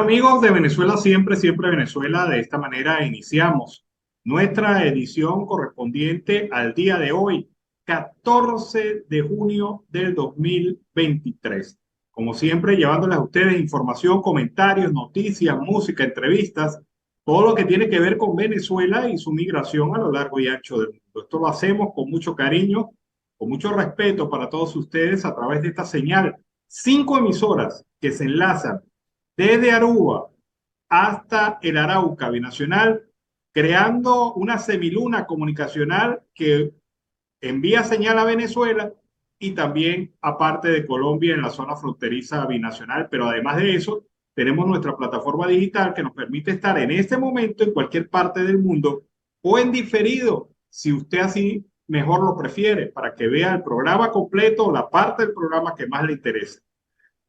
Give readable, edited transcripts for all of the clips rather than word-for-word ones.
Amigos de Venezuela Siempre, Siempre Venezuela, de esta manera iniciamos nuestra edición correspondiente al día de hoy, 14 de junio del 2023. Como siempre, llevándoles a ustedes información, comentarios, noticias, música, entrevistas, todo lo que tiene que ver con Venezuela y su migración a lo largo y ancho del mundo. Esto lo hacemos con mucho cariño, con mucho respeto para todos ustedes a través de esta señal. 5 emisoras que se enlazan desde Aruba hasta el Arauca binacional, creando una semiluna comunicacional que envía señal a Venezuela y también a parte de Colombia en la zona fronteriza binacional. Pero además de eso, tenemos nuestra plataforma digital que nos permite estar en este momento en cualquier parte del mundo o en diferido, si usted así mejor lo prefiere, para que vea el programa completo o la parte del programa que más le interese.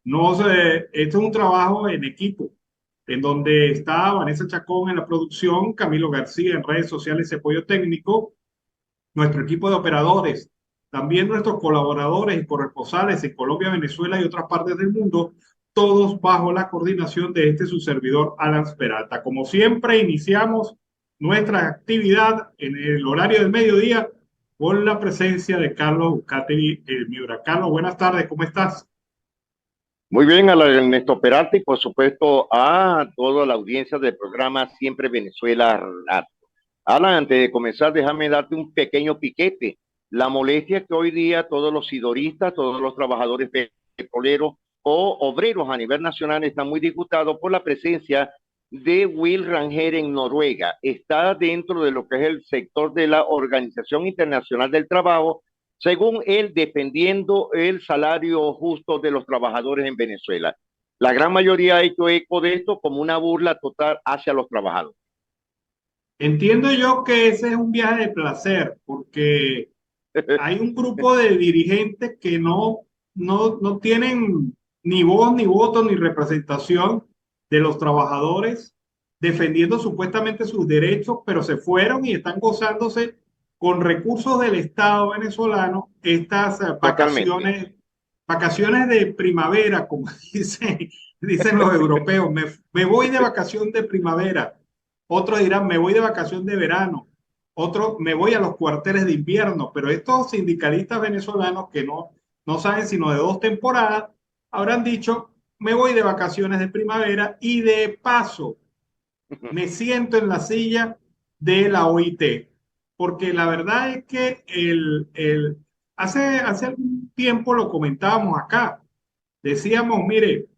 No sé, esto es un trabajo en equipo, en donde está Vanessa Chacón en la producción, Camilo García en redes sociales y apoyo técnico, nuestro equipo de operadores, también nuestros colaboradores y corresponsales en Colombia, Venezuela y otras partes del mundo, todos bajo la coordinación de su servidor, Alan Peralta. Como siempre, iniciamos nuestra actividad en el horario del mediodía con la presencia de Carlos Bucati Miura. Carlos, buenas tardes, ¿cómo estás? Muy bien, a la Ernesto Peralta y por supuesto a toda la audiencia del programa Siempre Venezuela Radio. Alan, antes de comenzar, déjame darte un pequeño piquete. La molestia que hoy día todos los sidoristas, todos los trabajadores petroleros o obreros a nivel nacional están muy disgustados por la presencia de Will Rangel en Noruega. Está dentro de lo que es el sector de la Organización Internacional del Trabajo, según él, defendiendo el salario justo de los trabajadores en Venezuela. La gran mayoría ha hecho eco de esto como una burla total hacia los trabajadores. Entiendo yo que ese es un viaje de placer, porque hay un grupo de dirigentes que no tienen ni voz, ni voto, ni representación de los trabajadores defendiendo supuestamente sus derechos, pero se fueron y están gozándose con recursos del Estado venezolano estas Totalmente. vacaciones de primavera, como dicen los europeos. Me voy de vacación de primavera. Otros dirán, me voy de vacación de verano. Otros, me voy a los cuarteles de invierno. Pero estos sindicalistas venezolanos que no saben sino de 2 temporadas, habrán dicho, me voy de vacaciones de primavera y de paso me siento en la silla de la OIT. Porque la verdad es que hace algún tiempo lo comentábamos acá. Decíamos, mire,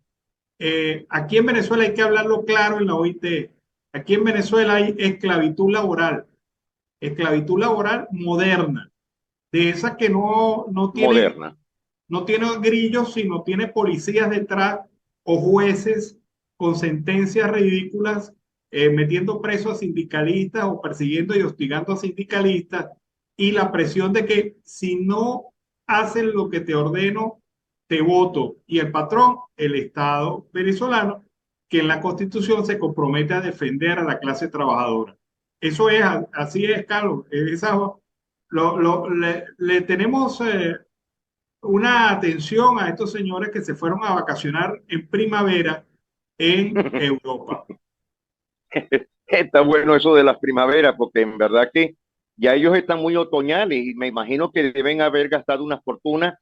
aquí en Venezuela hay que hablarlo claro en la OIT. Aquí en Venezuela hay esclavitud laboral moderna, de esa que Moderna. no tiene grillos, sino tiene policías detrás o jueces con sentencias ridículas, metiendo presos a sindicalistas o persiguiendo y hostigando a sindicalistas, y la presión de que si no hacen lo que te ordeno, te voto. Y el patrón, el Estado venezolano, que en la Constitución se compromete a defender a la clase trabajadora. Eso es, así es, Carlos. Le tenemos una atención a estos señores que se fueron a vacacionar en primavera en Europa. Está bueno eso de las primaveras, porque en verdad que ya ellos están muy otoñales y me imagino que deben haber gastado una fortuna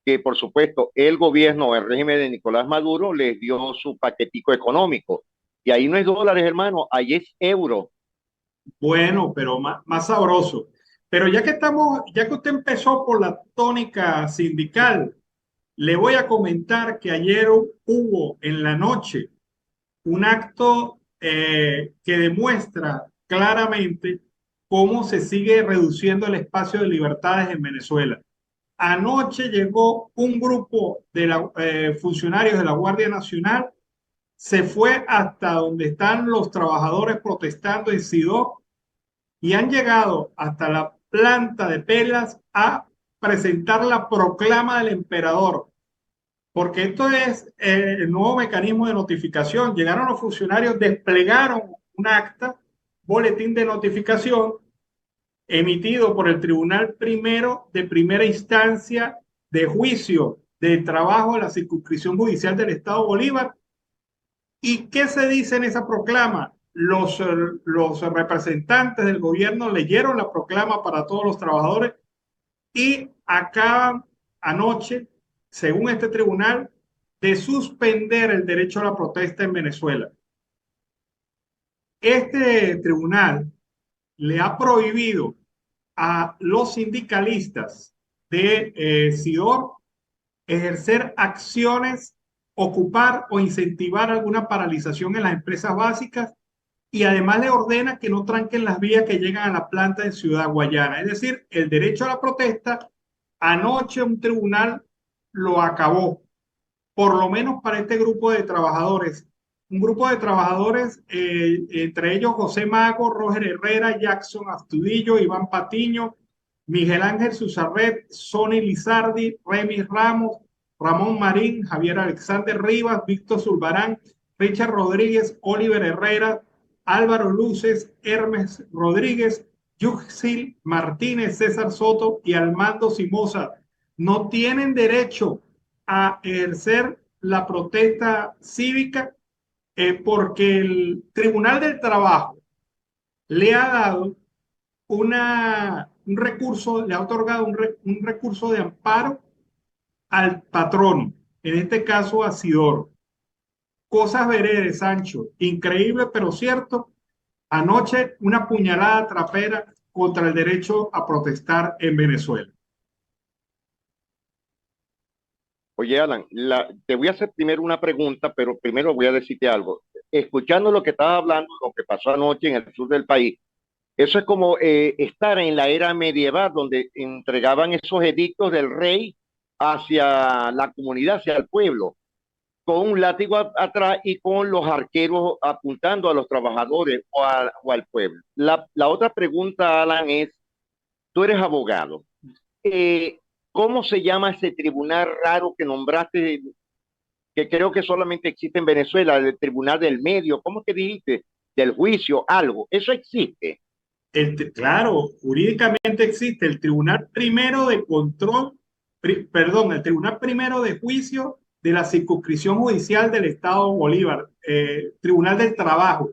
que, por supuesto, el gobierno, el régimen de Nicolás Maduro les dio su paquetico económico. Y ahí no es dólares, hermano, ahí es euro. Bueno, pero más sabroso. Pero ya que usted empezó por la tónica sindical, le voy a comentar que ayer hubo en la noche un acto que demuestra claramente cómo se sigue reduciendo el espacio de libertades en Venezuela. Anoche llegó un grupo de funcionarios de la Guardia Nacional, se fue hasta donde están los trabajadores protestando en Sidó y han llegado hasta la planta de Pelas a presentar la proclama del emperador, porque esto es el nuevo mecanismo de notificación. Llegaron los funcionarios, desplegaron un acta, boletín de notificación emitido por el Tribunal Primero de Primera Instancia de Juicio de Trabajo de la Circunscripción Judicial del Estado Bolívar, ¿Y qué se dice en esa proclama? Los representantes del gobierno leyeron la proclama para todos los trabajadores y acaban anoche, según este tribunal, de suspender el derecho a la protesta en Venezuela. Este tribunal le ha prohibido a los sindicalistas de SIDOR ejercer acciones, ocupar o incentivar alguna paralización en las empresas básicas y además le ordena que no tranquen las vías que llegan a la planta en Ciudad Guayana. Es decir, el derecho a la protesta, anoche un tribunal lo acabó, por lo menos para este grupo de trabajadores. Un grupo de trabajadores, entre ellos José Mago, Roger Herrera, Jackson Astudillo, Iván Patiño, Miguel Ángel Susarret, Sonny Lizardi, Remy Ramos, Ramón Marín, Javier Alexander Rivas, Víctor Zulbarán, Richard Rodríguez, Oliver Herrera, Álvaro Luces, Hermes Rodríguez, Yuxil Martínez, César Soto y Armando Simosa no tienen derecho a ejercer la protesta cívica porque el Tribunal del Trabajo le ha dado un recurso, le ha otorgado un recurso de amparo al patrono, en este caso a Sidor. Cosas veredes, Sancho, increíble pero cierto. Anoche una puñalada trapera contra el derecho a protestar en Venezuela. Oye, Alan, te voy a hacer primero una pregunta, pero primero voy a decirte algo. Escuchando lo que estaba hablando, lo que pasó anoche en el sur del país, eso es como estar en la era medieval, donde entregaban esos edictos del rey hacia la comunidad, hacia el pueblo, con un látigo atrás y con los arqueros apuntando a los trabajadores o al pueblo. La otra pregunta, Alan, es, tú eres abogado. Eh, ¿Cómo se llama ese tribunal raro que nombraste, que creo que solamente existe en Venezuela, el tribunal del medio? ¿Cómo que dijiste? Del juicio, algo. Eso existe. Claro, jurídicamente existe el Tribunal Primero de Control, perdón, el Tribunal Primero de Juicio de la Circunscripción Judicial del Estado Bolívar, Tribunal del Trabajo.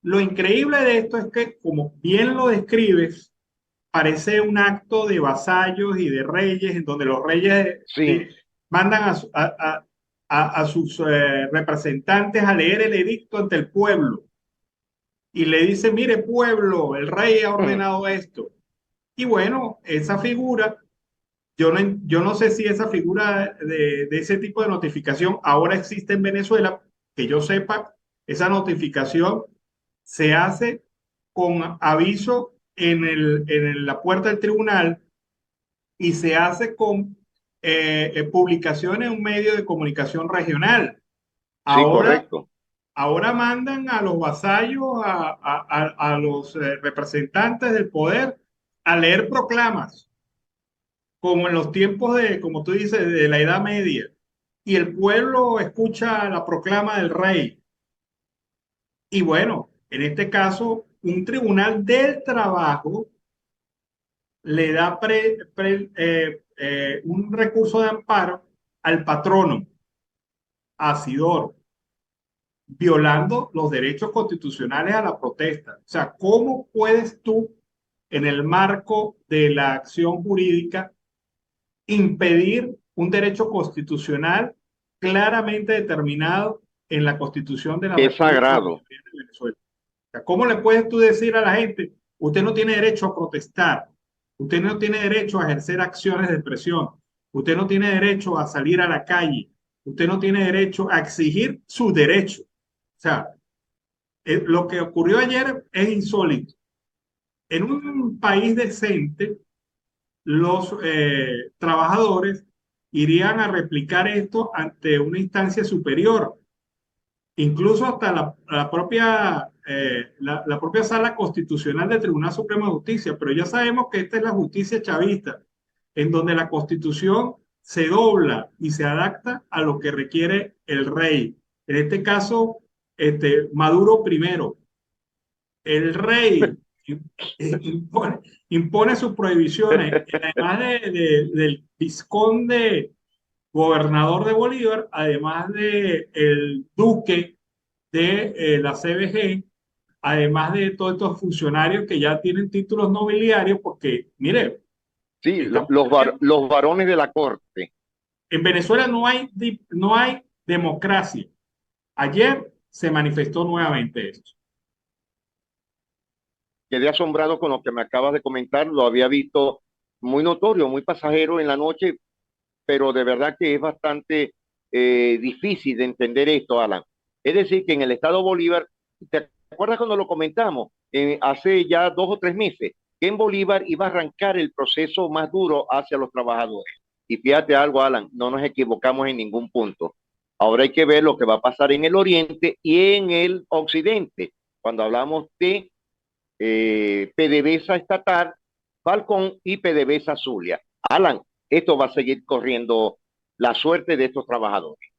Lo increíble de esto es que, como bien lo describes, parece un acto de vasallos y de reyes, en donde los reyes Sí. mandan a sus representantes a leer el edicto ante el pueblo y le dice, mire pueblo, el rey ha ordenado esto. Y bueno, esa figura, yo no sé si esa figura de ese tipo de notificación ahora existe en Venezuela, que yo sepa, esa notificación se hace con aviso la puerta del tribunal y se hace con publicación en un medio de comunicación regional. Sí, Ahora correcto. Ahora mandan a los vasallos, a los representantes del poder, a leer proclamas, como en los tiempos de, como tú dices, de la Edad Media. Y el pueblo escucha la proclama del rey. Y bueno, en este caso, un tribunal del trabajo le da un recurso de amparo al patrono, a Sidor, violando los derechos constitucionales a la protesta. O sea, ¿cómo puedes tú, en el marco de la acción jurídica, impedir un derecho constitucional claramente determinado en la Constitución de la Es República sagrado. Bolivariana de Venezuela? O sea, ¿cómo le puedes tú decir a la gente, usted no tiene derecho a protestar, usted no tiene derecho a ejercer acciones de presión, usted no tiene derecho a salir a la calle, usted no tiene derecho a exigir sus derechos? O sea, lo que ocurrió ayer es insólito. En un país decente, los trabajadores irían a replicar esto ante una instancia superior, incluso hasta la propia sala constitucional del Tribunal Supremo de Justicia. Pero ya sabemos que esta es la justicia chavista, en donde la Constitución se dobla y se adapta a lo que requiere el rey. En este caso, Maduro primero. El rey impone, impone sus prohibiciones, además del vizconde gobernador de Bolívar, además de el duque de la CBG, además de todos estos funcionarios que ya tienen títulos nobiliarios, porque, mire, Sí, estamos los varones de la corte. en Venezuela no hay democracia. Ayer se manifestó nuevamente esto. Quedé asombrado con lo que me acabas de comentar, lo había visto muy notorio, muy pasajero en la noche, pero de verdad que es bastante difícil de entender esto, Alan. Es decir, que en el estado Bolívar, ¿te acuerdas cuando lo comentamos? Hace ya 2 o 3 meses, que en Bolívar iba a arrancar el proceso más duro hacia los trabajadores. Y fíjate algo, Alan, no nos equivocamos en ningún punto. Ahora hay que ver lo que va a pasar en el oriente y en el occidente, cuando hablamos de PDVSA estatal, Falcón y PDVSA Zulia. Alan, esto va a seguir corriendo la suerte de estos trabajadores.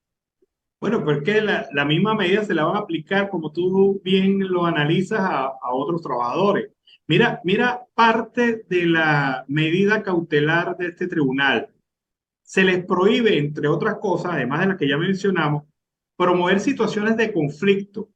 Bueno, porque la misma medida se la van a aplicar, como tú bien lo analizas, a otros trabajadores. Mira parte de la medida cautelar de este tribunal. Se les prohíbe, entre otras cosas, además de las que ya mencionamos, promover situaciones de conflicto.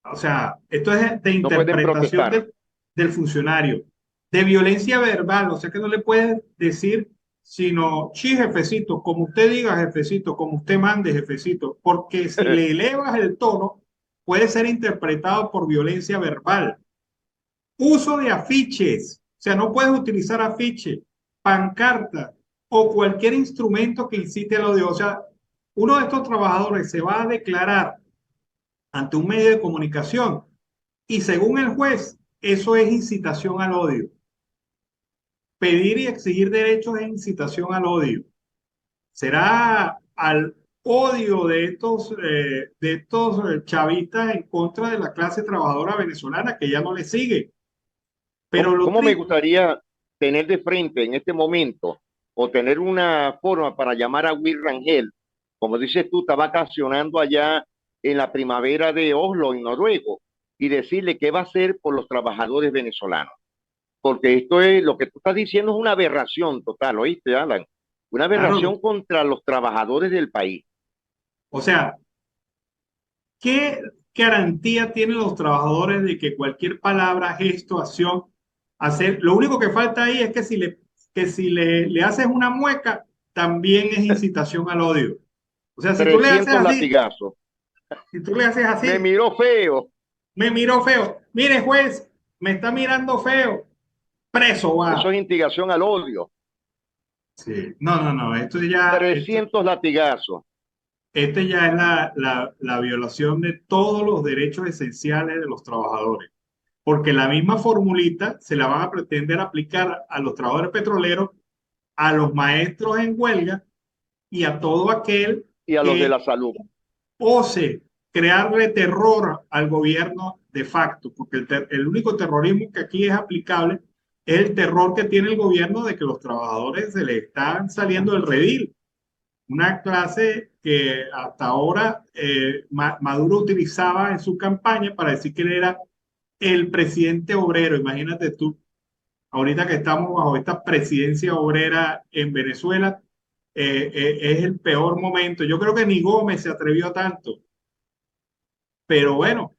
O sea, esto es de No pueden interpretación protestar. del funcionario, de violencia verbal, o sea que no le puedes decir sino, sí, jefecito, como usted diga, jefecito, como usted mande, jefecito, porque si le elevas el tono, puede ser interpretado por violencia verbal. Uso de afiches, o sea, no puedes utilizar afiche, pancarta o cualquier instrumento que incite al odio. O sea, uno de estos trabajadores se va a declarar ante un medio de comunicación y según el juez, eso es incitación al odio. Pedir y exigir derechos es incitación al odio. Será al odio de estos chavistas en contra de la clase trabajadora venezolana que ya no le sigue. Pero lo ¿Cómo me triste, gustaría tener de frente en este momento o tener una forma para llamar a Will Rangel? Como dices tú, está vacacionando allá en la primavera de Oslo, en Noruego, y decirle qué va a hacer por los trabajadores venezolanos. Porque esto es, lo que tú estás diciendo es una aberración total, ¿oíste, Alan? Una claro, aberración contra los trabajadores del país. o sea, ¿qué garantía tienen los trabajadores de que cualquier palabra, gesto, acción, hacer, lo único que falta ahí es que si le haces una mueca, también es incitación al odio. O sea, si tú le haces 300 así, latigazos. si tú le haces Me así, miró feo. me miró feo. Mire, juez, me está mirando feo. Preso Eso va. es instigación al odio. Sí. No, no, no. 300 latigazos. Este ya es la violación de todos los derechos esenciales de los trabajadores. Porque la misma formulita se la van a pretender aplicar a los trabajadores petroleros, a los maestros en huelga y a todo aquel Y a los de que la salud. ose crearle terror al gobierno de facto, porque el único terrorismo que aquí es aplicable es el terror que tiene el gobierno de que los trabajadores se le están saliendo del redil. Una clase que hasta ahora Maduro utilizaba en su campaña para decir que él era el presidente obrero. Imagínate tú, ahorita que estamos bajo esta presidencia obrera en Venezuela, es el peor momento. Yo creo que ni Gómez se atrevió a tanto, pero bueno,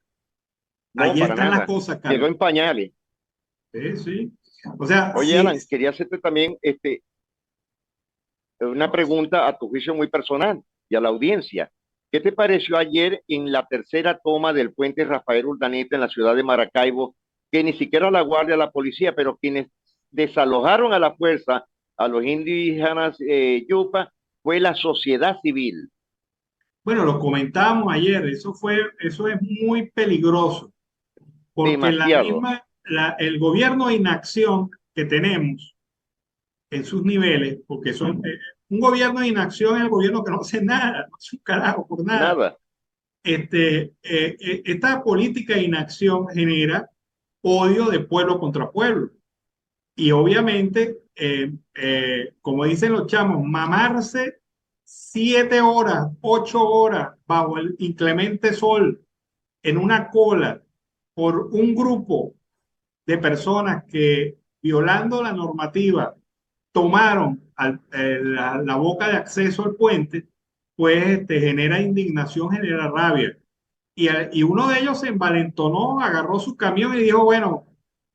No, allí para están las nada. cosas, Quedó Carlos. en pañales. Sí, sí. O sea, Oye, sí, Alan, quería hacerte también una pregunta a tu juicio muy personal y a la audiencia. ¿Qué te pareció ayer en la tercera toma del puente Rafael Urdaneta en la ciudad de Maracaibo, que ni siquiera la guardia, la policía, pero quienes desalojaron a la fuerza a los indígenas Yupa fue la sociedad civil? bueno, lo comentábamos ayer, eso es muy peligroso, porque Demasiado. el gobierno de inacción que tenemos en sus niveles, porque un gobierno de inacción es el gobierno que no hace nada, no hace un carajo por nada. Nada. Esta política de inacción genera odio de pueblo contra pueblo. Y obviamente, como dicen los chamos, mamarse 7 horas, 8 horas bajo el inclemente sol en una cola por un grupo de personas que, violando la normativa, tomaron la boca de acceso al puente, pues genera indignación, genera rabia. y uno de ellos se envalentonó, agarró su camión y dijo, bueno,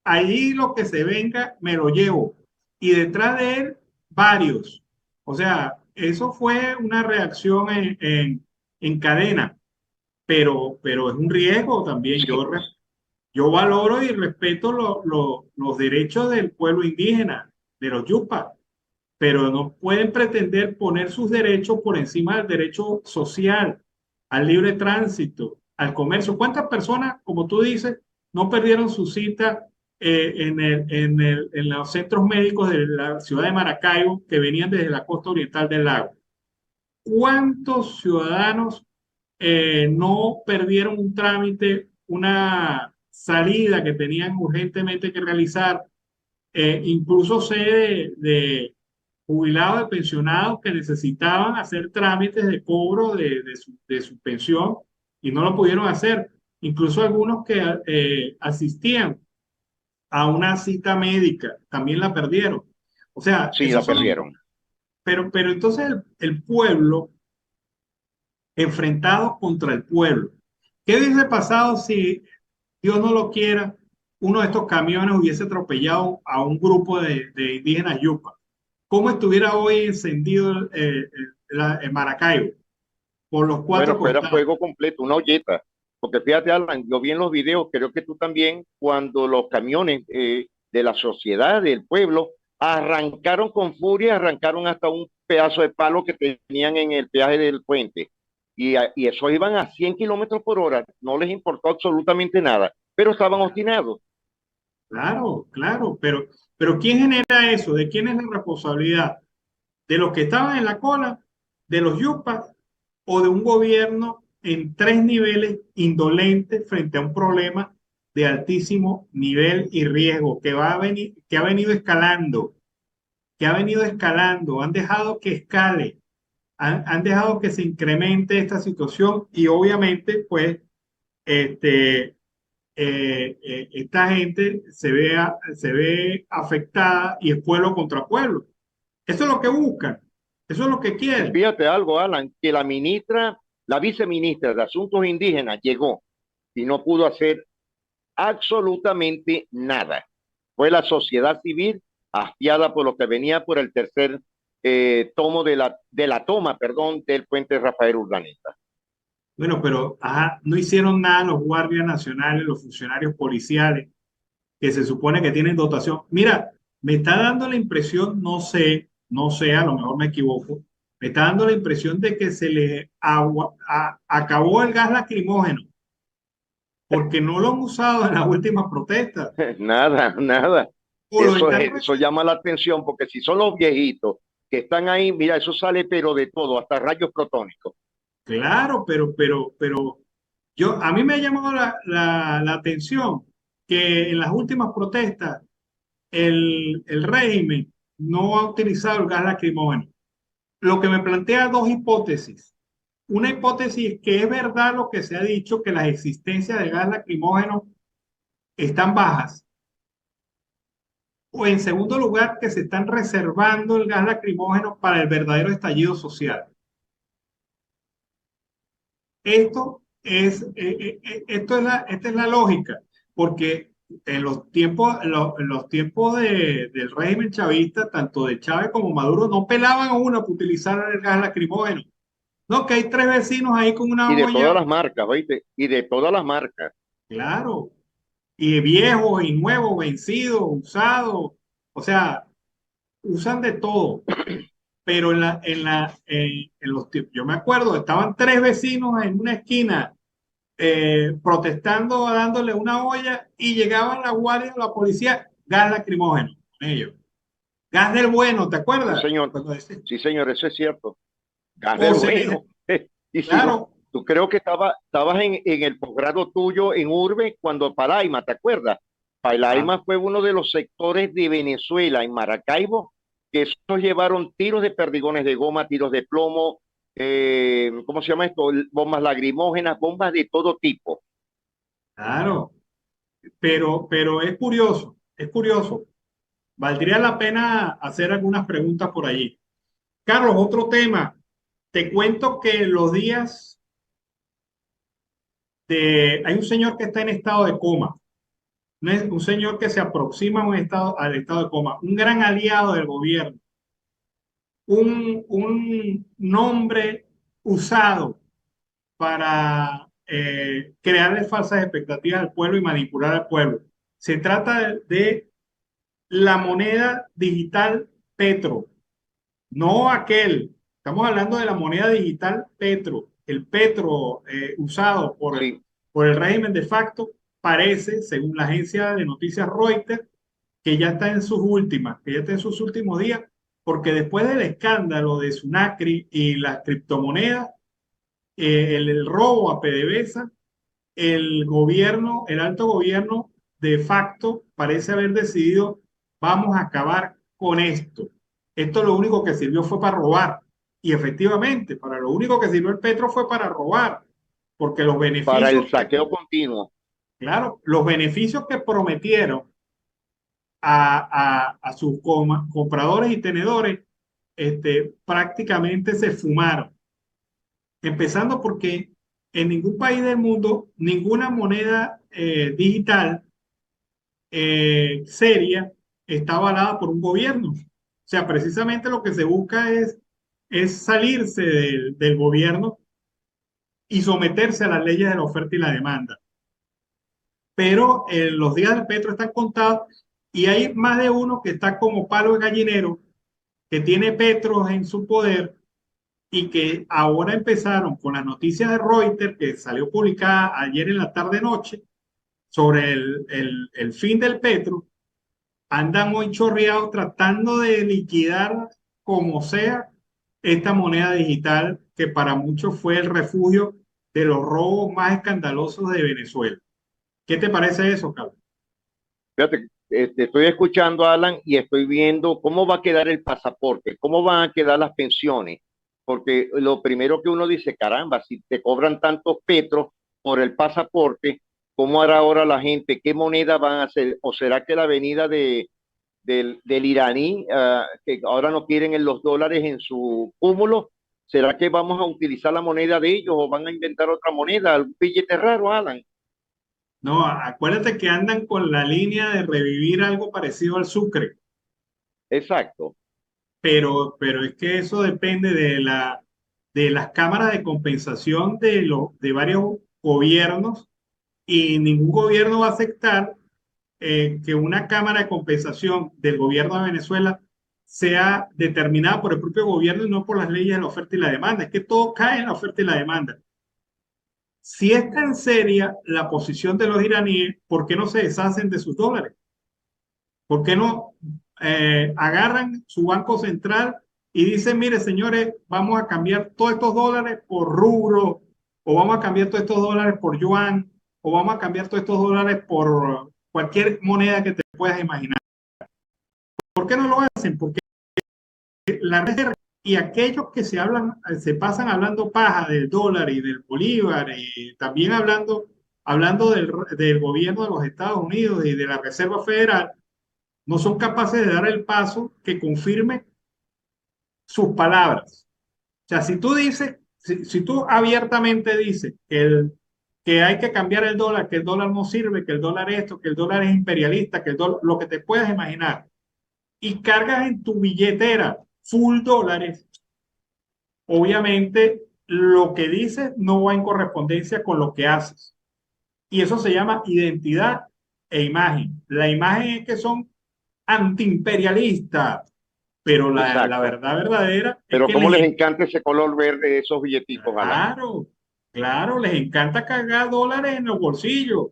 ahí lo que se venga me lo llevo. Y detrás de él, varios. O sea, eso fue una reacción en cadena, pero es un riesgo también. Sí, Yo valoro y respeto los derechos del pueblo indígena, de los yupas, pero no pueden pretender poner sus derechos por encima del derecho social, al libre tránsito, al comercio. ¿Cuántas personas, como tú dices, no perdieron su cita en los centros médicos de la ciudad de Maracaibo que venían desde la costa oriental del lago? ¿Cuántos ciudadanos no perdieron un trámite, una salida que tenían urgentemente que realizar? Incluso sé de jubilados, de pensionados que necesitaban hacer trámites de cobro de su pensión y no lo pudieron hacer. Incluso algunos que asistían a una cita médica también la perdieron. O sea, sí, la esos son, perdieron. pero entonces el pueblo enfrentado contra el pueblo. ¿Qué hubiese pasado si Dios no lo quiera, uno de estos camiones hubiese atropellado a un grupo de indígenas yupa? ¿Cómo estuviera hoy encendido el Maracaibo por los cuatro Bueno, fuera costados? fuego completo, una olleta. Porque fíjate, Alan, yo vi en los videos, creo que tú también, cuando los camiones de la sociedad, del pueblo, arrancaron con furia, arrancaron hasta un pedazo de palo que tenían en el peaje del puente. Y eso iban a 100 kilómetros por hora, no les importó absolutamente nada, pero estaban obstinados. Claro, claro, pero ¿quién genera eso? ¿De quién es la responsabilidad? ¿De los que estaban en la cola, de los yupas o de un gobierno en tres niveles indolente frente a un problema de altísimo nivel y riesgo que va a venir, que ha venido escalando, han dejado que escale, han dejado que se incremente esta situación y obviamente pues este, esta gente se ve afectada y es pueblo contra pueblo. Eso es lo que buscan, eso es lo que Y quieren. fíjate algo, Alan, que la ministra, la viceministra de Asuntos Indígenas llegó y no pudo hacer absolutamente nada. Fue la sociedad civil hastiada por lo que venía por el tercer tomo de la toma, perdón, del puente Rafael Urdaneta. Bueno, pero ajá, no hicieron nada los guardias nacionales, los funcionarios policiales, que se supone que tienen dotación. Mira, me está dando la impresión, no sé, a lo mejor me equivoco, me está dando la impresión de que se les acabó el gas lacrimógeno, porque no lo han usado en las últimas protestas, Nada, nada. o lo están Eso reservando. llama la atención porque si son los viejitos que están ahí, mira, eso sale pero de todo, hasta rayos protónicos. Claro, pero a mí me ha llamado la atención que en las últimas protestas el régimen no ha utilizado el gas lacrimógeno. Lo que me plantea dos hipótesis. Una hipótesis es que es verdad lo que se ha dicho, que las existencias de gas lacrimógeno están bajas. O en segundo lugar, que se están reservando el gas lacrimógeno para el verdadero estallido social. Esta es la lógica, porque en los tiempos del régimen chavista, tanto de Chávez como Maduro, no pelaban a uno para utilizar el gas lacrimógeno. No, que hay tres vecinos ahí con Y una de todas olla, las marcas, ¿oíste? Y de todas las marcas. claro, y viejos y nuevos, vencidos, usados, o sea, usan de todo. Pero en los tiempos, yo me acuerdo, estaban tres vecinos en una esquina protestando, dándole una olla y llegaban la guardia, la policía, gas lacrimógeno con ellos. Gas del bueno, ¿te Sí, acuerdas? señor. Cuando ese- Sí, señor, eso es cierto. Gas o del se les, bueno. Y si no, claro, tú creo que estabas en el posgrado tuyo en Urbe cuando Palaima, ¿te acuerdas? ah, Palaima fue uno de los sectores de Venezuela en Maracaibo que esos llevaron tiros de perdigones de goma, tiros de plomo, ¿cómo se llama esto? Bombas lagrimógenas, bombas de todo tipo. claro, pero es curioso. Valdría la pena hacer algunas preguntas por allí. Carlos, otro tema. Te cuento que los días hay un señor que está en estado de coma, un señor que se aproxima a al estado de coma, un gran aliado del gobierno, un nombre usado para crearle falsas expectativas al pueblo y manipular al pueblo. Se trata de la moneda digital Petro, no aquel. Estamos hablando de la moneda digital Petro. El Petro usado Sí, por el régimen de facto parece, según la agencia de noticias Reuters, que ya está en sus últimas, que ya está en sus últimos días, porque después del escándalo de Sunacri y las criptomonedas, el robo a PDVSA, el gobierno, el alto gobierno de facto parece haber decidido, vamos a acabar con esto. Esto lo único que sirvió fue para robar. Y efectivamente, para lo único que sirvió el Petro fue para robar, porque los para beneficios el saqueo continuo. claro, los beneficios que prometieron a sus compradores y tenedores, prácticamente se fumaron. Empezando porque en ningún país del mundo, ninguna moneda digital seria está avalada por un gobierno. O sea, precisamente lo que se busca es salirse del gobierno y someterse a las leyes de la oferta y la demanda. Pero los días del Petro están contados y hay más de uno que está como palo de gallinero, que tiene Petro en su poder y que ahora empezaron con las noticias de Reuters, que salió publicada ayer en la tarde-noche, sobre el fin del Petro, andan muy chorreados tratando de liquidar como sea esta moneda digital que para muchos fue el refugio de los robos más escandalosos de Venezuela. ¿Qué te parece eso, Carlos? Fíjate, estoy escuchando a Alan y estoy viendo cómo va a quedar el pasaporte, cómo van a quedar las pensiones, porque lo primero que uno dice, caramba, si te cobran tantos petros por el pasaporte, ¿cómo hará ahora la gente? ¿Qué moneda van a hacer? ¿O será que la venida del iraní, que ahora no quieren en los dólares en su cúmulo, será que vamos a utilizar la moneda de ellos o van a inventar otra moneda, algún billete raro, Alan? No, acuérdate que andan con la línea de revivir algo parecido al Sucre, Exacto. pero es que eso depende de las cámaras de compensación de varios gobiernos y ningún gobierno va a aceptar que una cámara de compensación del gobierno de Venezuela sea determinada por el propio gobierno y no por las leyes de la oferta y la demanda. Es que todo cae en la oferta y la demanda. Si es tan seria la posición de los iraníes, ¿por qué no se deshacen de sus dólares? ¿Por qué no agarran su banco central y dicen, mire, señores, vamos a cambiar todos estos dólares por rubro, o vamos a cambiar todos estos dólares por yuan, o vamos a cambiar todos estos dólares por cualquier moneda que te puedas imaginar? ¿Por qué no lo hacen? Porque la reserva y aquellos que se pasan hablando paja del dólar y del bolívar y también hablando del gobierno de los Estados Unidos y de la Reserva Federal, no son capaces de dar el paso que confirme sus palabras. O sea, si tú dices, si tú abiertamente dices que hay que cambiar el dólar, que el dólar no sirve, que el dólar es esto, que el dólar es imperialista, que el dólar, lo que te puedas imaginar, y cargas en tu billetera full dólares, obviamente lo que dices no va en correspondencia con lo que haces. Y eso se llama identidad e imagen. La imagen es que son antiimperialistas, pero la Exacto. verdad verdadera es Pero que cómo les encanta ese color verde de esos billeticos, Alan. claro, claro, les encanta cargar dólares en los bolsillos.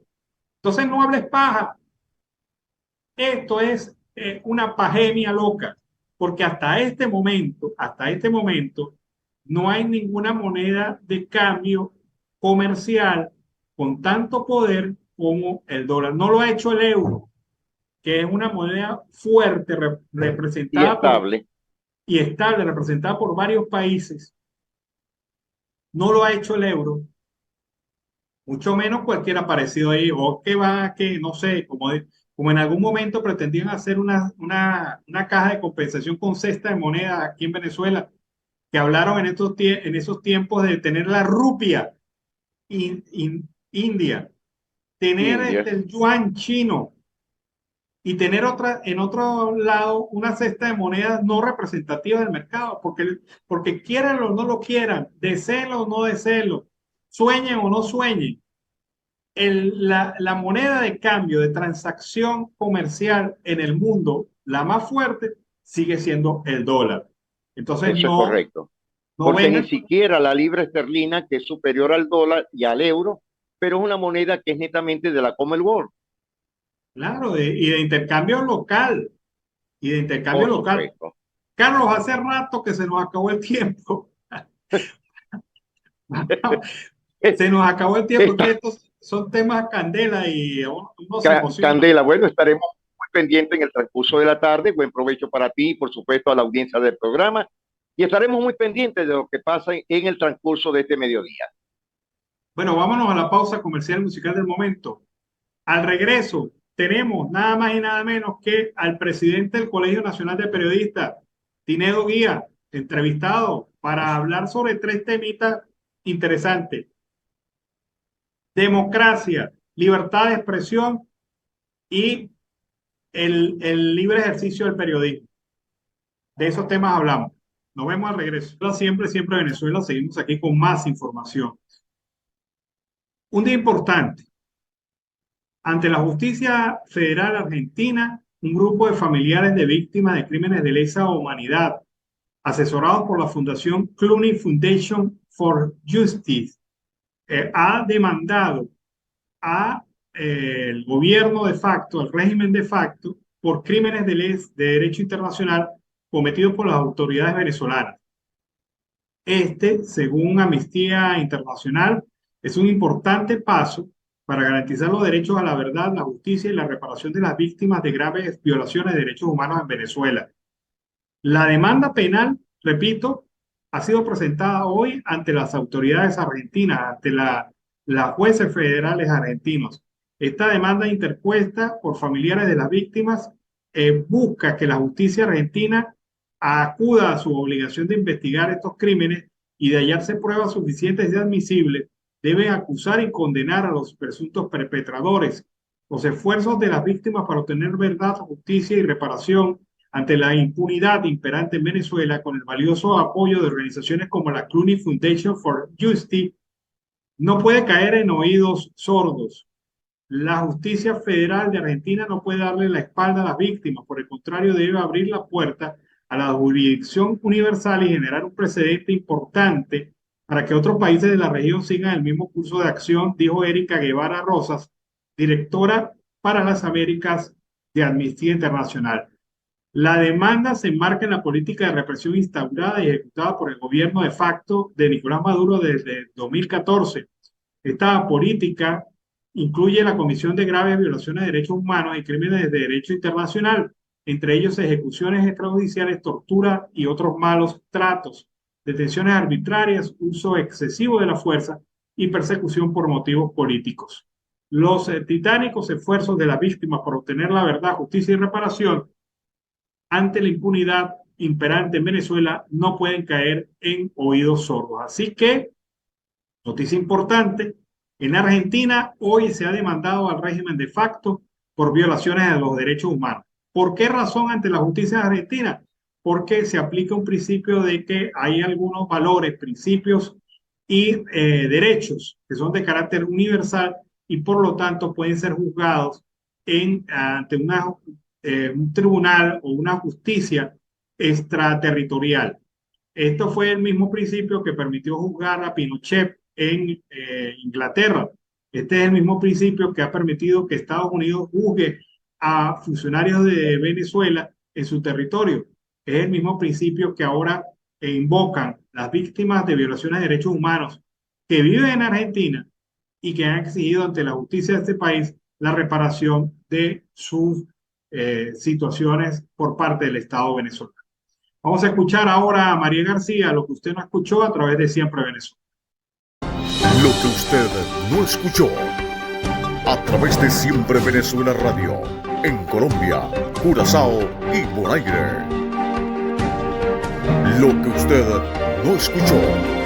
Entonces no hables paja. Esto es una pagemia loca, porque hasta este momento, no hay ninguna moneda de cambio comercial con tanto poder como el dólar. No lo ha hecho el euro, que es una moneda fuerte, Y representada por estable. y estable, representada por varios países. No lo ha hecho el euro, mucho menos cualquiera parecido ahí, o que va, que no sé, como en algún momento pretendían hacer una caja de compensación con cesta de moneda aquí en Venezuela, que hablaron en esos tiempos de tener la rupia India, tener India. el yuan chino y tener otra, en otro lado una cesta de monedas no representativas del mercado, porque quieran o no lo quieran, deseenlo o no deseenlo, sueñen o no sueñen, la moneda de cambio de transacción comercial en el mundo, la más fuerte, sigue siendo el dólar. Entonces, Eso es correcto. no Porque ni vengan, siquiera la libra esterlina, que es superior al dólar y al euro, pero es una moneda que es netamente de la Commonwealth, claro, y de intercambio local, y de intercambio por local. supuesto. Carlos, hace rato que se nos acabó el tiempo. Se nos acabó el tiempo, que Esta estos son temas candela y uno se emociona. Candela, bueno, estaremos muy pendientes en el transcurso de la tarde. Buen provecho para ti y, por supuesto, a la audiencia del programa. Y estaremos muy pendientes de lo que pasa en el transcurso de este mediodía. Bueno, vámonos a la pausa comercial musical del momento. Al regreso, tenemos nada más y nada menos que al presidente del Colegio Nacional de Periodistas, Tinedo Guía, entrevistado para hablar sobre tres temitas interesantes: democracia, libertad de expresión y el libre ejercicio del periodismo. De esos temas hablamos. Nos vemos al regreso. Siempre, siempre Venezuela. Seguimos aquí con más información. Un día importante. Ante la justicia federal argentina, un grupo de familiares de víctimas de crímenes de lesa humanidad, asesorados por la Fundación Clooney Foundation for Justice, ha demandado a el gobierno de facto, al régimen de facto, por crímenes de derecho internacional cometidos por las autoridades venezolanas. Según Amnistía Internacional, es un importante paso para garantizar los derechos a la verdad, la justicia y la reparación de las víctimas de graves violaciones de derechos humanos en Venezuela. La demanda penal, repito, ha sido presentada hoy ante las autoridades argentinas, ante las jueces federales argentinos. Esta demanda interpuesta por familiares de las víctimas busca que la justicia argentina acuda a su obligación de investigar estos crímenes y de hallarse pruebas suficientes y admisibles, deben acusar y condenar a los presuntos perpetradores. Los esfuerzos de las víctimas para obtener verdad, justicia y reparación ante la impunidad imperante en Venezuela, con el valioso apoyo de organizaciones como la Clooney Foundation for Justice, no puede caer en oídos sordos. La justicia federal de Argentina no puede darle la espalda a las víctimas, por el contrario, debe abrir la puerta a la jurisdicción universal y generar un precedente importante para que otros países de la región sigan el mismo curso de acción, dijo Erika Guevara Rosas, directora para las Américas de Amnistía Internacional. La demanda se enmarca en la política de represión instaurada y ejecutada por el gobierno de facto de Nicolás Maduro desde 2014. Esta política incluye la comisión de graves violaciones de derechos humanos y crímenes de derecho internacional, entre ellos ejecuciones extrajudiciales, tortura y otros malos tratos, detenciones arbitrarias, uso excesivo de la fuerza y persecución por motivos políticos. Los titánicos esfuerzos de las víctimas por obtener la verdad, justicia y reparación ante la impunidad imperante en Venezuela no pueden caer en oídos sordos. Así que, noticia importante, en Argentina hoy se ha demandado al régimen de facto por violaciones de los derechos humanos. ¿Por qué razón ante la justicia argentina? Porque se aplica un principio de que hay algunos valores, principios y derechos que son de carácter universal y por lo tanto pueden ser juzgados ante un tribunal o una justicia extraterritorial. Esto fue el mismo principio que permitió juzgar a Pinochet en Inglaterra. Este es el mismo principio que ha permitido que Estados Unidos juzgue a funcionarios de Venezuela en su territorio. Es el mismo principio que ahora invocan las víctimas de violaciones de derechos humanos que viven en Argentina y que han exigido ante la justicia de este país la reparación de sus situaciones por parte del Estado venezolano. Vamos a escuchar ahora a María García, lo que usted no escuchó a través de Siempre Venezuela. Lo que usted no escuchó a través de Siempre Venezuela Radio en Colombia, Curazao y Bonaire. Lo que usted no escuchó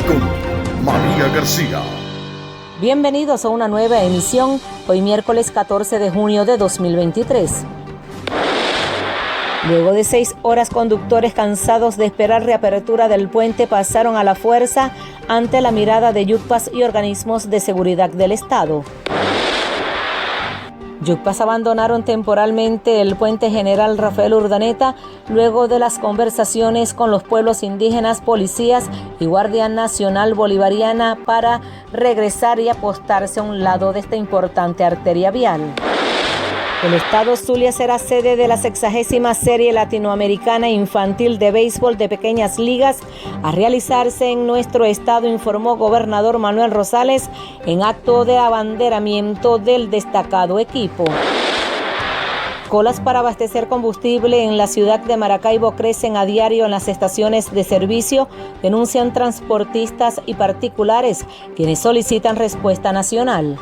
con María García. Bienvenidos a una nueva emisión, hoy miércoles 14 de junio de 2023. Luego de 6 horas, conductores cansados de esperar reapertura del puente pasaron a la fuerza ante la mirada de Yucpas y organismos de seguridad del Estado. Yucpas abandonaron temporalmente el puente General Rafael Urdaneta luego de las conversaciones con los pueblos indígenas, policías y Guardia Nacional Bolivariana para regresar y apostarse a un lado de esta importante arteria vial. El estado Zulia será sede de la 60ª Serie Latinoamericana Infantil de Béisbol de Pequeñas Ligas a realizarse en nuestro estado, informó gobernador Manuel Rosales en acto de abanderamiento del destacado equipo. Colas para abastecer combustible en la ciudad de Maracaibo crecen a diario en las estaciones de servicio, denuncian transportistas y particulares, quienes solicitan respuesta nacional.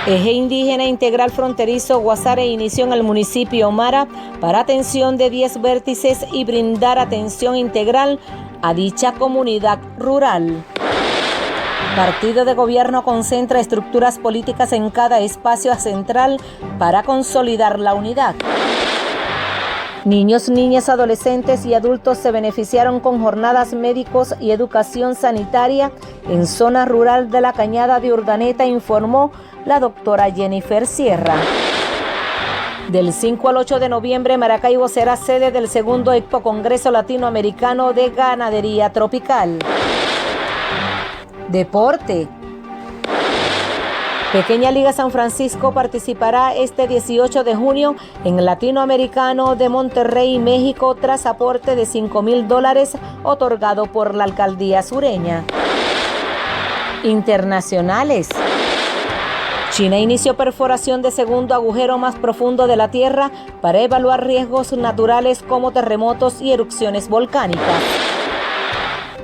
Eje Indígena Integral Fronterizo Guasare inició en el municipio Omara para atención de 10 vértices y brindar atención integral a dicha comunidad rural. Partido de Gobierno concentra estructuras políticas en cada espacio central para consolidar la unidad. Niños, niñas, adolescentes y adultos se beneficiaron con jornadas médicos y educación sanitaria en zona rural de la Cañada de Urdaneta, informó la doctora Jennifer Sierra. Del 5 al 8 de noviembre, Maracaibo será sede del segundo Expo Congreso Latinoamericano de Ganadería Tropical. Deporte. Pequeña Liga San Francisco participará este 18 de junio en el Latinoamericano de Monterrey, México, tras aporte de $5,000 otorgado por la alcaldía sureña. Internacionales. China inició perforación de segundo agujero más profundo de la Tierra para evaluar riesgos naturales como terremotos y erupciones volcánicas.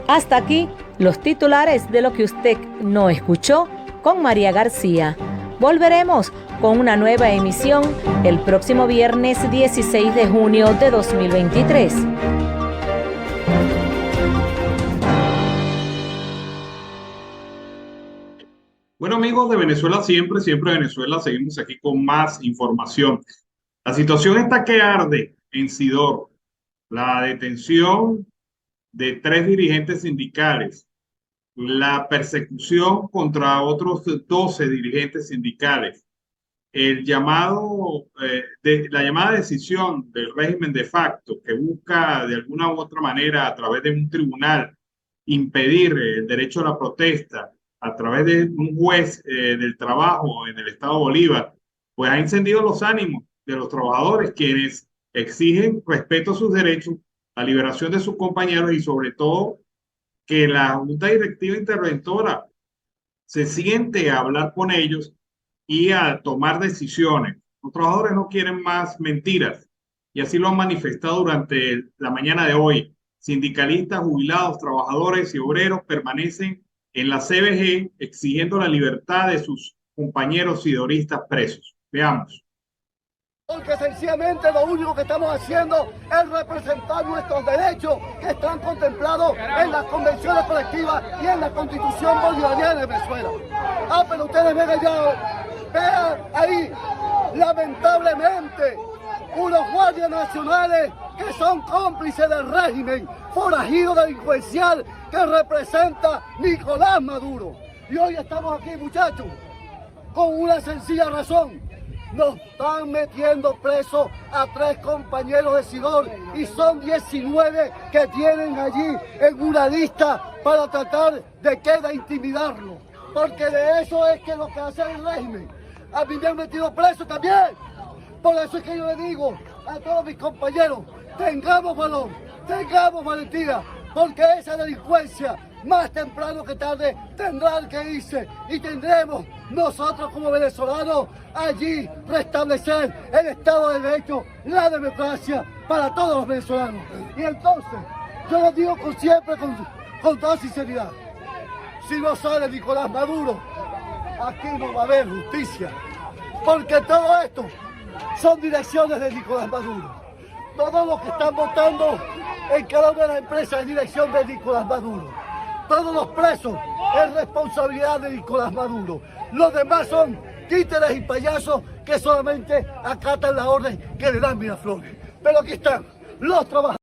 Hasta aquí los titulares de lo que usted no escuchó con María García. Volveremos con una nueva emisión el próximo viernes 16 de junio de 2023. Bueno, amigos de Venezuela siempre Venezuela, seguimos aquí con más información. La situación está que arde en Sidor. La detención de 3 dirigentes sindicales, la persecución contra otros 12 dirigentes sindicales, la llamada decisión del régimen de facto que busca de alguna u otra manera a través de un tribunal impedir el derecho a la protesta a través de un juez del trabajo en el estado Bolívar, pues ha encendido los ánimos de los trabajadores, quienes exigen respeto a sus derechos, la liberación de sus compañeros y sobre todo que la Junta Directiva Interventora se siente a hablar con ellos y a tomar decisiones. Los trabajadores no quieren más mentiras y así lo han manifestado durante la mañana de hoy. Sindicalistas, jubilados, trabajadores y obreros permanecen en la CBG exigiendo la libertad de sus compañeros sidoristas presos. Veamos. Porque sencillamente lo único que estamos haciendo es representar nuestros derechos que están contemplados en las convenciones colectivas y en la Constitución bolivariana de Venezuela. Pero ustedes ven allá, vean ahí, lamentablemente, unos guardias nacionales que son cómplices del régimen forajido delincuencial que representa Nicolás Maduro. Y hoy estamos aquí, muchachos, con una sencilla razón. Nos están metiendo presos a 3 compañeros de Sidor y son 19 que tienen allí en una lista para tratar de intimidarlo. Porque de eso es que lo que hace el régimen. A mí me han metido preso también. Por eso es que yo le digo a todos mis compañeros, tengamos valor, tengamos valentía, porque esa delincuencia más temprano que tarde tendrá que irse y tendremos nosotros como venezolanos allí restablecer el Estado de Derecho, la democracia para todos los venezolanos. Y entonces, yo lo digo siempre con toda sinceridad, si no sale Nicolás Maduro, aquí no va a haber justicia, porque todo esto son direcciones de Nicolás Maduro. Todos los que están votando en cada una de las empresas es dirección de Nicolás Maduro. Todos los presos es responsabilidad de Nicolás Maduro. Los demás son títeres y payasos que solamente acatan la orden que le dan Miraflores. Pero aquí están los trabajadores.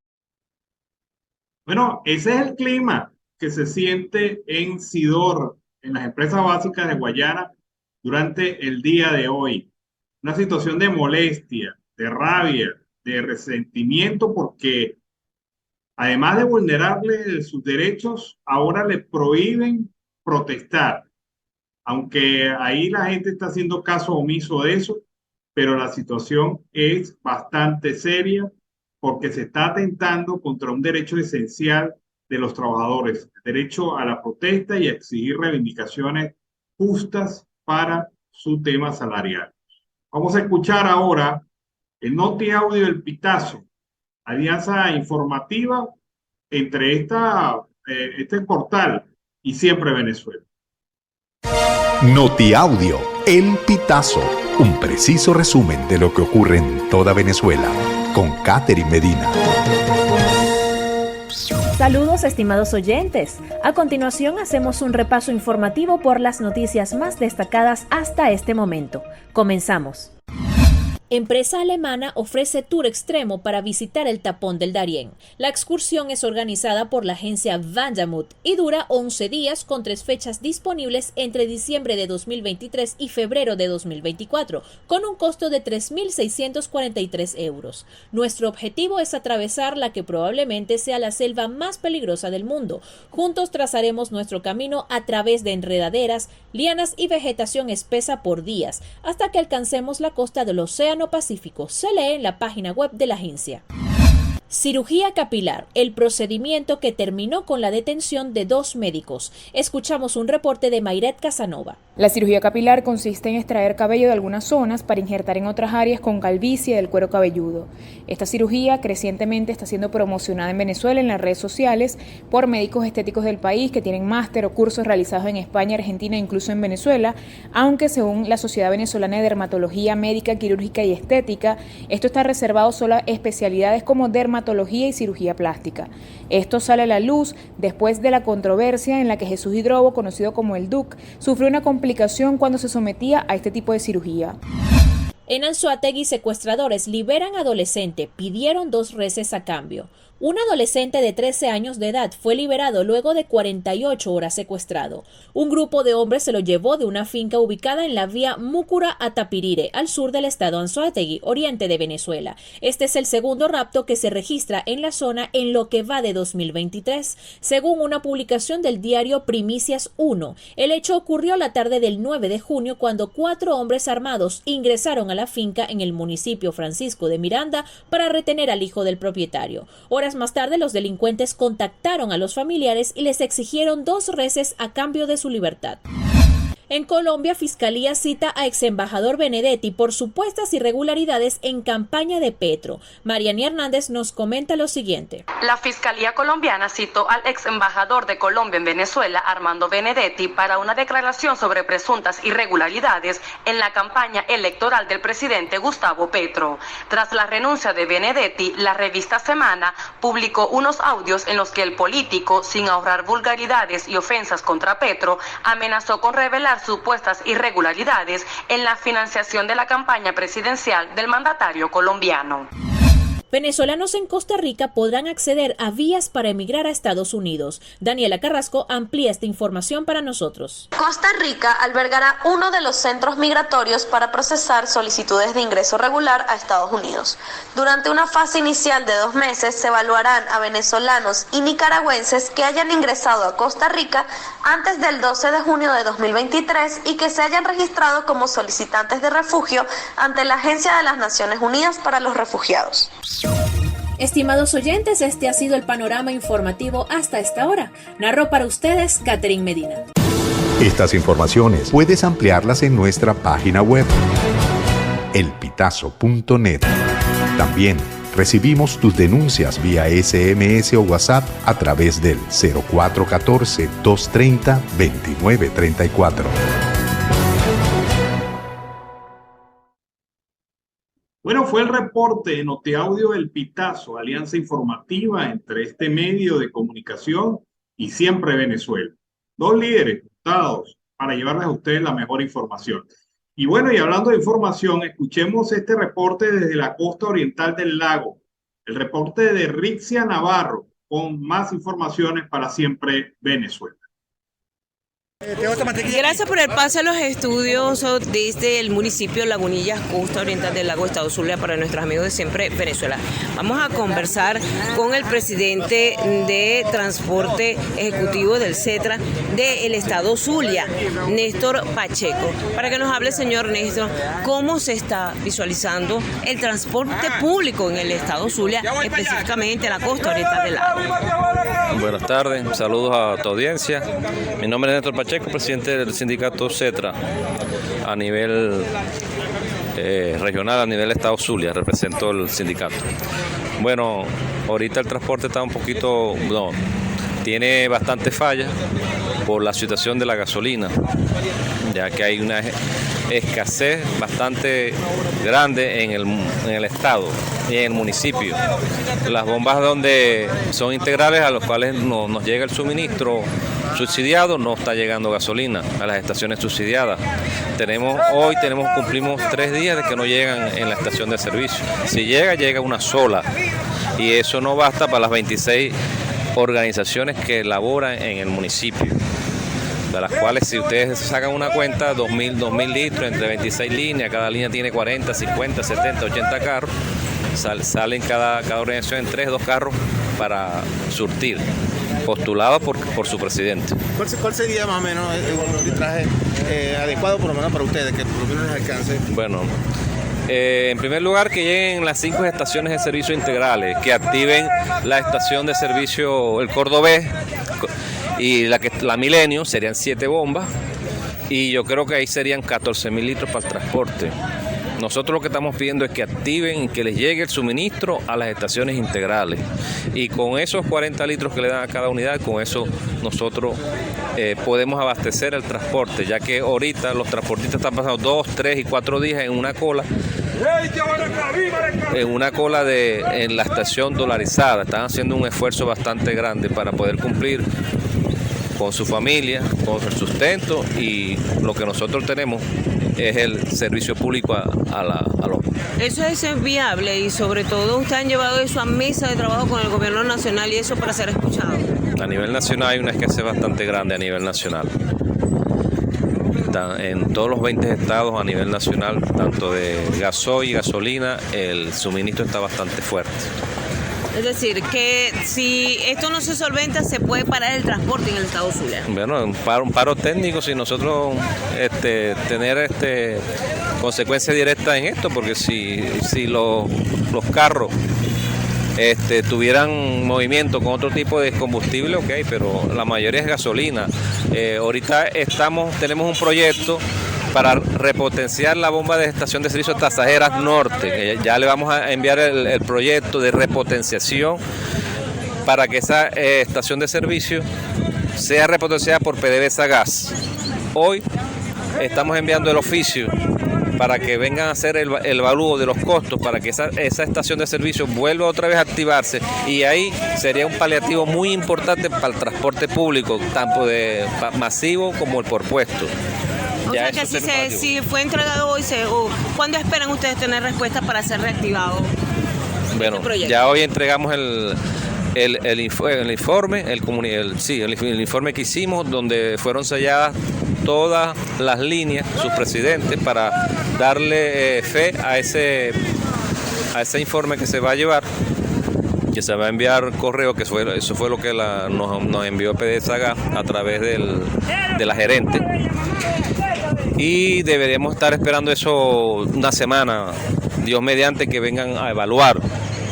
Bueno, ese es el clima que se siente en Sidor, en las empresas básicas de Guayana, durante el día de hoy. Una situación de molestia, de rabia, de resentimiento, porque además de vulnerarle sus derechos, ahora le prohíben protestar. Aunque ahí la gente está haciendo caso omiso de eso, pero la situación es bastante seria porque se está atentando contra un derecho esencial de los trabajadores, el derecho a la protesta y a exigir reivindicaciones justas para su tema salarial. Vamos a escuchar ahora el Noti Audio del Pitazo, alianza informativa entre este portal y Siempre Venezuela. Notiaudio, El Pitazo, un preciso resumen de lo que ocurre en toda Venezuela, con Catherine Medina. Saludos estimados oyentes. A continuación hacemos un repaso informativo por las noticias más destacadas hasta este momento. Comenzamos. Empresa alemana ofrece tour extremo para visitar el tapón del Darién. La excursión es organizada por la agencia Vandermut y dura 11 días con 3 fechas disponibles entre diciembre de 2023 y febrero de 2024, con un costo de 3.643 euros. Nuestro objetivo es atravesar la que probablemente sea la selva más peligrosa del mundo. Juntos trazaremos nuestro camino a través de enredaderas, lianas y vegetación espesa por días, hasta que alcancemos la costa del Océano Pacífico, se lee en la página web de la agencia. Cirugía capilar, el procedimiento que terminó con la detención de 2 médicos. Escuchamos un reporte de Mayret Casanova. La cirugía capilar consiste en extraer cabello de algunas zonas para injertar en otras áreas con calvicie del cuero cabelludo. Esta cirugía crecientemente está siendo promocionada en Venezuela en las redes sociales por médicos estéticos del país que tienen máster o cursos realizados en España, Argentina e incluso en Venezuela, aunque según la Sociedad Venezolana de Dermatología Médica, Quirúrgica y Estética, esto está reservado solo a especialidades como dermatología y cirugía plástica. Esto sale a la luz después de la controversia en la que Jesús Hidrobo, conocido como el Duc, sufrió una complicación cuando se sometía a este tipo de cirugía. En Anzoátegui, secuestradores liberan adolescente, pidieron 2 reses a cambio. Un adolescente de 13 años de edad fue liberado luego de 48 horas secuestrado. Un grupo de hombres se lo llevó de una finca ubicada en la vía Múcura a Tapirire, al sur del estado Anzoátegui, oriente de Venezuela. Este es el segundo rapto que se registra en la zona en lo que va de 2023. Según una publicación del diario Primicias 1, el hecho ocurrió la tarde del 9 de junio cuando 4 hombres armados ingresaron a la finca en el municipio Francisco de Miranda para retener al hijo del propietario. Horas más tarde, los delincuentes contactaron a los familiares y les exigieron 2 reses a cambio de su libertad. En Colombia, Fiscalía cita a exembajador Benedetti por supuestas irregularidades en campaña de Petro. Mariani Hernández nos comenta lo siguiente. La Fiscalía colombiana citó al exembajador de Colombia en Venezuela, Armando Benedetti, para una declaración sobre presuntas irregularidades en la campaña electoral del presidente Gustavo Petro. Tras la renuncia de Benedetti, la revista Semana publicó unos audios en los que el político, sin ahorrar vulgaridades y ofensas contra Petro, amenazó con revelar supuestas irregularidades en la financiación de la campaña presidencial del mandatario colombiano. Venezolanos en Costa Rica podrán acceder a vías para emigrar a Estados Unidos. Daniela Carrasco amplía esta información para nosotros. Costa Rica albergará uno de los centros migratorios para procesar solicitudes de ingreso regular a Estados Unidos. Durante una fase inicial de 2 meses se evaluarán a venezolanos y nicaragüenses que hayan ingresado a Costa Rica antes del 12 de junio de 2023 y que se hayan registrado como solicitantes de refugio ante la Agencia de las Naciones Unidas para los Refugiados. Estimados oyentes, este ha sido el panorama informativo hasta esta hora. Narró para ustedes Catherine Medina. Estas informaciones puedes ampliarlas en nuestra página web, elpitazo.net. También recibimos tus denuncias vía SMS o WhatsApp a través del 0414-230-2934. Bueno, fue el reporte de Notiaudio El Pitazo, alianza informativa entre este medio de comunicación y Siempre Venezuela. Dos líderes juntados para llevarles a ustedes la mejor información. Y bueno, y hablando de información, escuchemos este reporte desde la costa oriental del lago, el reporte de Rixia Navarro, con más informaciones para Siempre Venezuela. Gracias por el pase a los estudios desde el municipio Lagunillas, costa oriental del lago Estado Zulia, para nuestros amigos de Siempre Venezuela. Vamos a conversar con el presidente de Transporte Ejecutivo del CETRA del Estado Zulia, Néstor Pacheco, para que nos hable, señor Néstor, cómo se está visualizando el transporte público en el Estado Zulia, específicamente en la costa oriental del lago. Buenas tardes, saludos a tu audiencia. Mi nombre es Néstor Pacheco, presidente del sindicato CETRA a nivel regional, a nivel Estado Zulia, represento el sindicato. Bueno, ahorita el transporte está un poquito, tiene bastante fallas por la situación de la gasolina, ya que hay una escasez bastante grande en el estado y en el municipio. Las bombas donde son integrales, a los cuales nos llega el suministro subsidiado, no está llegando gasolina a las estaciones subsidiadas. Cumplimos 3 días de que no llegan en la estación de servicio. Si llega una sola, y eso no basta para las 26 organizaciones que laboran en el municipio, de las cuales, si ustedes sacan una cuenta, 2.000 litros entre 26 líneas, cada línea tiene 40, 50, 70, 80 carros, salen cada organización en 2 carros para surtir, postulados por su presidente. ¿Cuál sería más o menos el arbitraje adecuado por lo menos para ustedes, que por lo menos les alcance? Bueno, en primer lugar, que lleguen las 5 estaciones de servicio integrales, que activen la estación de servicio El Cordobés y la Milenio, serían 7 bombas, y yo creo que ahí serían 14.000 litros para el transporte. Nosotros lo que estamos pidiendo es que activen y que les llegue el suministro a las estaciones integrales, y con esos 40 litros que le dan a cada unidad, con eso nosotros podemos abastecer el transporte, ya que ahorita los transportistas están pasando 2, 3 y 4 días en una cola en la estación dolarizada. Están haciendo un esfuerzo bastante grande para poder cumplir con su familia, con el sustento, y lo que nosotros tenemos es el servicio público a los... Eso es viable, y sobre todo ustedes han llevado eso a mesa de trabajo con el gobierno nacional, y eso para ser escuchado. A nivel nacional hay una escasez bastante grande a nivel nacional. En todos los 20 estados a nivel nacional, tanto de gasoil y gasolina, el suministro está bastante fuerte. Es decir, que si esto no se solventa, se puede parar el transporte en el Estado Zulia. Bueno, un paro técnico, si nosotros tener consecuencias directas en esto, porque si los carros tuvieran movimiento con otro tipo de combustible, ok, pero la mayoría es gasolina. Ahorita tenemos un proyecto para repotenciar la bomba de estación de servicio Tasajeras Norte. Ya le vamos a enviar el proyecto de repotenciación para que esa estación de servicio sea repotenciada por PDVSA Gas. Hoy estamos enviando el oficio para que vengan a hacer el evalúo de los costos, para que esa estación de servicio vuelva otra vez a activarse, y ahí sería un paliativo muy importante para el transporte público, tanto de masivo como el por puesto. O sea que si fue entregado hoy, ¿cuándo esperan ustedes tener respuesta para ser reactivado? Bueno, ya hoy entregamos el informe que hicimos, donde fueron selladas todas las líneas, sus presidentes, para darle fe a ese informe que se va a llevar, que se va a enviar correo, eso fue lo que nos envió PDVSA Gas a través de la gerente. Y deberíamos estar esperando eso una semana, Dios mediante, que vengan a evaluar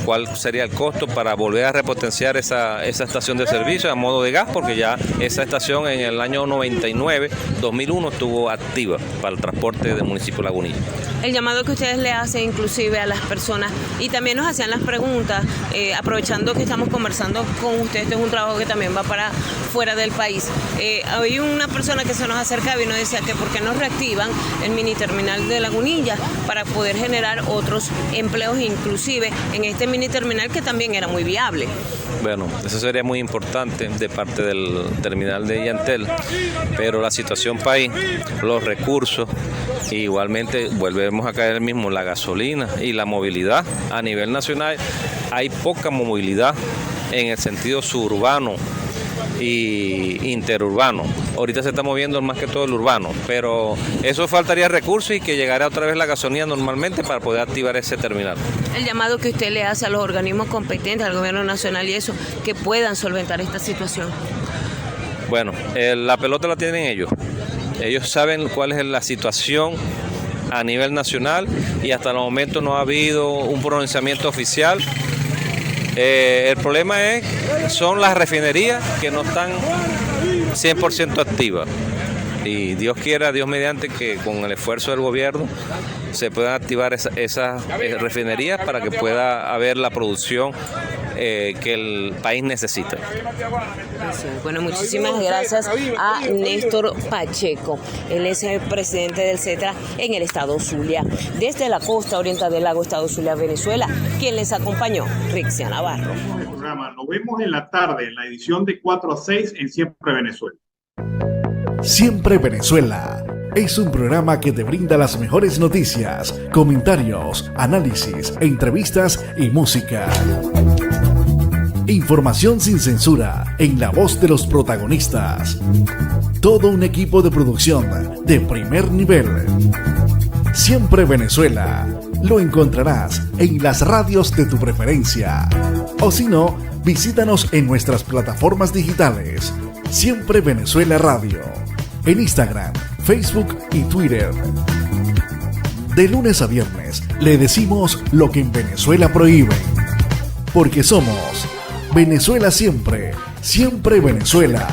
cuál sería el costo para volver a repotenciar esa estación de servicio a modo de gas, porque ya esa estación en el año 99, 2001 estuvo activa para el transporte del municipio Lagunilla. El llamado que ustedes le hacen inclusive a las personas, y también nos hacían las preguntas, aprovechando que estamos conversando con ustedes, este es un trabajo que también va para fuera del país. Hay una persona que se nos acercaba y nos decía que por qué no reactivan el mini terminal de Lagunilla para poder generar otros empleos, inclusive en este mini terminal que también era muy viable. Bueno, eso sería muy importante de parte del terminal de Yantel, pero la situación país, los recursos, igualmente volvemos a caer mismo la gasolina y la movilidad a nivel nacional. Hay poca movilidad en el sentido suburbano y interurbano. Ahorita se está moviendo más que todo el urbano, pero eso faltaría recursos y que llegara otra vez la gasolina normalmente para poder activar ese terminal. El llamado que usted le hace a los organismos competentes, al gobierno nacional y eso, que puedan solventar esta situación. Bueno, la pelota la tienen ellos. Ellos saben cuál es la situación a nivel nacional y hasta el momento no ha habido un pronunciamiento oficial. El problema son las refinerías que no están 100% activas. Y Dios quiera, Dios mediante, que con el esfuerzo del gobierno se puedan activar esas refinerías para que pueda haber la producción que el país necesita. Bueno, muchísimas gracias a Néstor Pacheco. Él es el presidente del CETRA en el estado Zulia. Desde la costa oriental del lago estado Zulia, Venezuela, quien les acompañó, Rixia Navarro. Nos vemos en la tarde en la edición de 4 a 6 en Siempre Venezuela. Siempre Venezuela es un programa que te brinda las mejores noticias, comentarios, análisis, entrevistas y música. Información sin censura en la voz de los protagonistas. Todo un equipo de producción de primer nivel. Siempre Venezuela lo encontrarás en las radios de tu preferencia. O si no, visítanos en nuestras plataformas digitales. Siempre Venezuela Radio. En Instagram, Facebook y Twitter. De lunes a viernes le decimos lo que en Venezuela prohíben. Porque somos Venezuela siempre, siempre Venezuela.